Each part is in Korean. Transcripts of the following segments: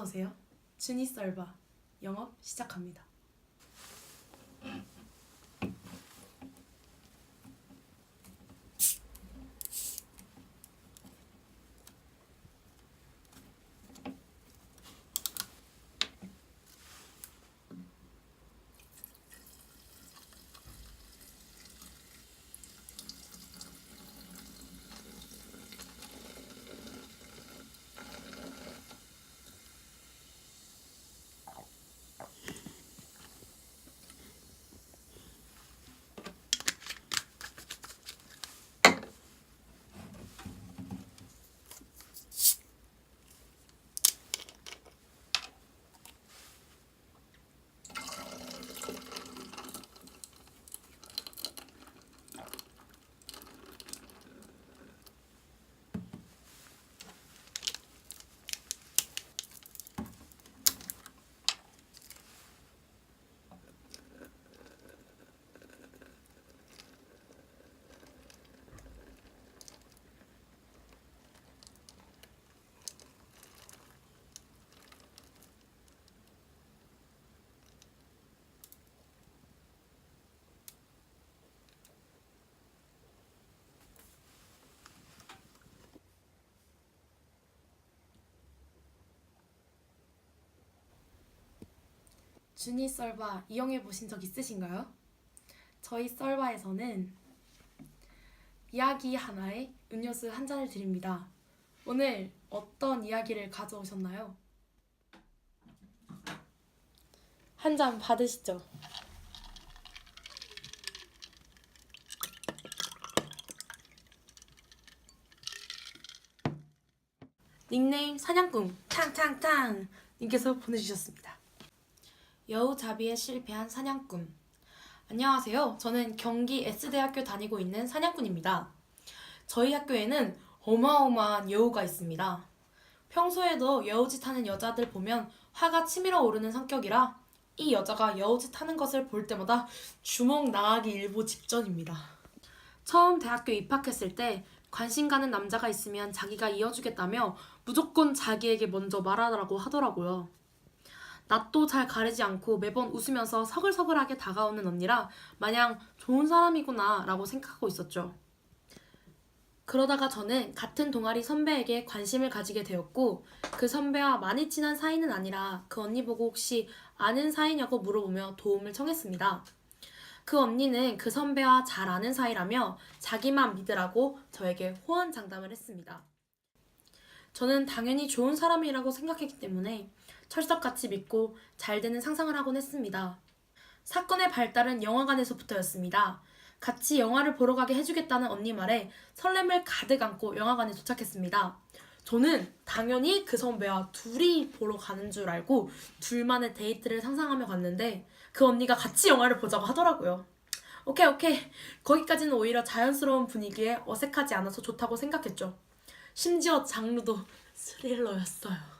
어서오세요. 주니썰바 영업 시작합니다. 주니썰바 이용해 보신 적 있으신가요? 저희 썰바에서는 이야기 하나에 음료수 한 잔을 드립니다. 오늘 어떤 이야기를 가져오셨나요? 한 잔 받으시죠. 닉네임 사냥꾼 탕탕탕 님께서 보내주셨습니다. 여우잡이에 실패한 사냥꾼. 안녕하세요. 저는 경기 S대학교 다니고 있는 사냥꾼입니다. 저희 학교에는 어마어마한 여우가 있습니다. 평소에도 여우짓 하는 여자들 보면 화가 치밀어 오르는 성격이라 이 여자가 여우짓 하는 것을 볼 때마다 주먹 나가기 일보 직전입니다. 처음 대학교 입학했을 때 관심 가는 남자가 있으면 자기가 이어주겠다며 무조건 자기에게 먼저 말하라고 하더라고요. 낯도 잘 가리지 않고 매번 웃으면서 서글서글하게 다가오는 언니라 마냥 좋은 사람이구나 라고 생각하고 있었죠. 그러다가 저는 같은 동아리 선배에게 관심을 가지게 되었고 그 선배와 많이 친한 사이는 아니라 그 언니 보고 혹시 아는 사이냐고 물어보며 도움을 청했습니다. 그 언니는 그 선배와 잘 아는 사이라며 자기만 믿으라고 저에게 호언장담을 했습니다. 저는 당연히 좋은 사람이라고 생각했기 때문에 철석같이 믿고 잘 되는 상상을 하곤 했습니다. 사건의 발달은 영화관에서부터였습니다. 같이 영화를 보러 가게 해주겠다는 언니 말에 설렘을 가득 안고 영화관에 도착했습니다. 저는 당연히 그 선배와 둘이 보러 가는 줄 알고 둘만의 데이트를 상상하며 갔는데 그 언니가 같이 영화를 보자고 하더라고요. 오케이. 거기까지는 오히려 자연스러운 분위기에 어색하지 않아서 좋다고 생각했죠. 심지어 장르도 스릴러였어요.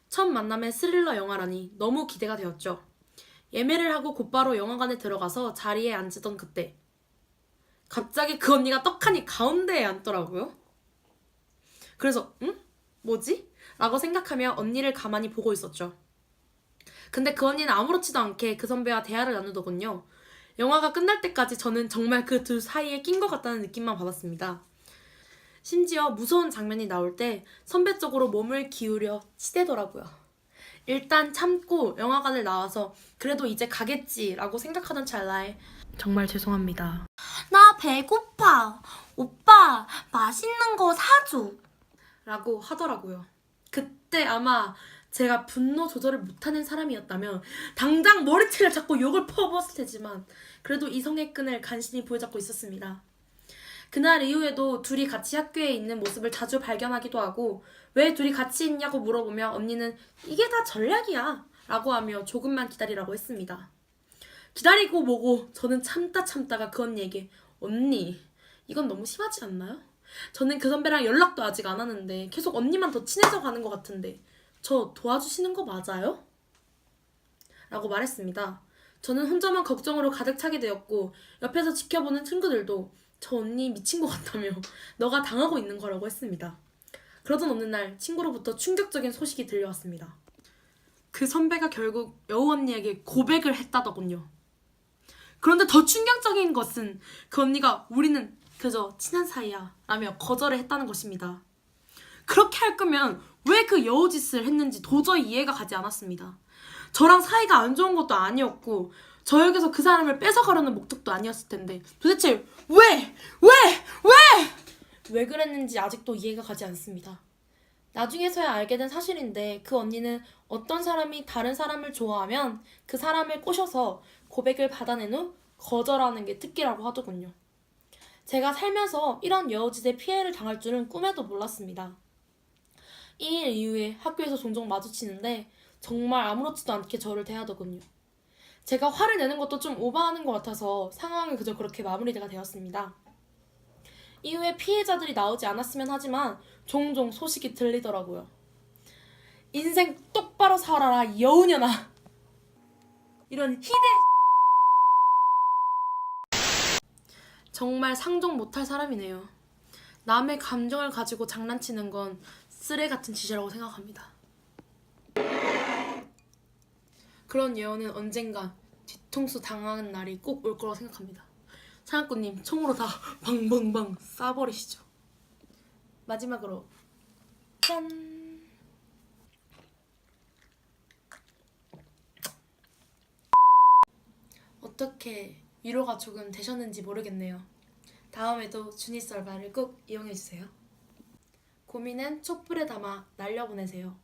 첫 만남의 스릴러 영화라니 너무 기대가 되었죠. 예매를 하고 곧바로 영화관에 들어가서 자리에 앉으던 그때 갑자기 그 언니가 떡하니 가운데에 앉더라고요. 그래서 뭐지? 라고 생각하며 언니를 가만히 보고 있었죠. 근데 그 언니는 아무렇지도 않게 그 선배와 대화를 나누더군요. 영화가 끝날 때까지 저는 정말 그 둘 사이에 낀 것 같다는 느낌만 받았습니다. 심지어 무서운 장면이 나올 때 선배 쪽으로 몸을 기울여 치대더라고요. 일단 참고 영화관을 나와서 그래도 이제 가겠지라고 생각하던 찰나에 정말 죄송합니다. 나 배고파. 오빠, 맛있는 거 사줘. 라고 하더라고요. 그때 아마 제가 분노 조절을 못하는 사람이었다면 당장 머리채를 잡고 욕을 퍼부었을 테지만 그래도 이성의 끈을 간신히 부여잡고 있었습니다. 그날 이후에도 둘이 같이 학교에 있는 모습을 자주 발견하기도 하고 왜 둘이 같이 있냐고 물어보며 언니는 이게 다 전략이야 라고 하며 조금만 기다리라고 했습니다. 기다리고 뭐고 저는 참다가 그 언니에게 언니 이건 너무 심하지 않나요? 저는 그 선배랑 연락도 아직 안 하는데 계속 언니만 더 친해져 가는 것 같은데 저 도와주시는 거 맞아요? 라고 말했습니다. 저는 혼자만 걱정으로 가득 차게 되었고 옆에서 지켜보는 친구들도 저 언니 미친 것 같다며 너가 당하고 있는 거라고 했습니다. 그러던 어느 날 친구로부터 충격적인 소식이 들려왔습니다. 그 선배가 결국 여우 언니에게 고백을 했다더군요. 그런데 더 충격적인 것은 그 언니가 우리는 그저 친한 사이야 라며 거절을 했다는 것입니다. 그렇게 할 거면 왜 그 여우짓을 했는지 도저히 이해가 가지 않았습니다. 저랑 사이가 안 좋은 것도 아니었고 저에게서 그 사람을 뺏어가려는 목적도 아니었을 텐데 도대체 왜 그랬는지 아직도 이해가 가지 않습니다. 나중에서야 알게 된 사실인데 그 언니는 어떤 사람이 다른 사람을 좋아하면 그 사람을 꼬셔서 고백을 받아낸 후 거절하는 게 특기라고 하더군요. 제가 살면서 이런 여우짓에 피해를 당할 줄은 꿈에도 몰랐습니다. 이 일 이후에 학교에서 종종 마주치는데 정말 아무렇지도 않게 저를 대하더군요. 제가 화를 내는 것도 좀 오버하는 것 같아서 상황은 그저 그렇게 마무리가 되었습니다. 이후에 피해자들이 나오지 않았으면 하지만 종종 소식이 들리더라고요. 인생 똑바로 살아라 여우년아. 이런 희대 정말 상종 못할 사람이네요. 남의 감정을 가지고 장난치는 건 쓰레 같은 짓이라고 생각합니다. 그런 예언은 언젠가 뒤통수 당하는 날이 꼭 올 거라고 생각합니다. 사냥꾼님 총으로 다 방방방 쏴버리시죠. 마지막으로 짠! 어떻게 위로가 조금 되셨는지 모르겠네요. 다음에도 주니썰바를 꼭 이용해주세요. 고민은 촛불에 담아 날려보내세요.